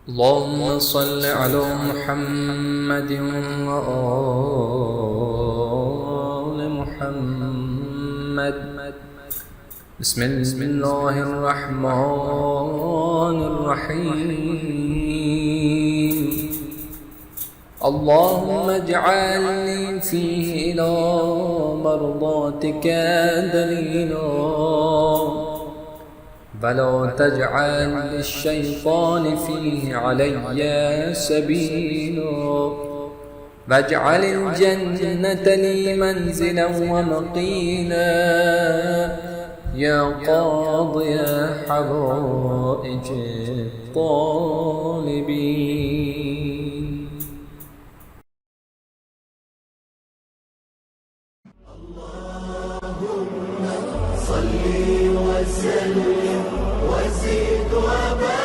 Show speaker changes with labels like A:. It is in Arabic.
A: اللهم صل على محمد وآل محمد. بسم الله الرحمن الرحيم. اللهم اجعلني فيه إلى مرضاتك دليلا، ولا تجعل للشيطان فيه علي سبيلا، واجعل الجنة لي منزلا ومقيلا، يا قاضي حوائج الطالبين.
B: اللهم صل وسلم وزد وبارك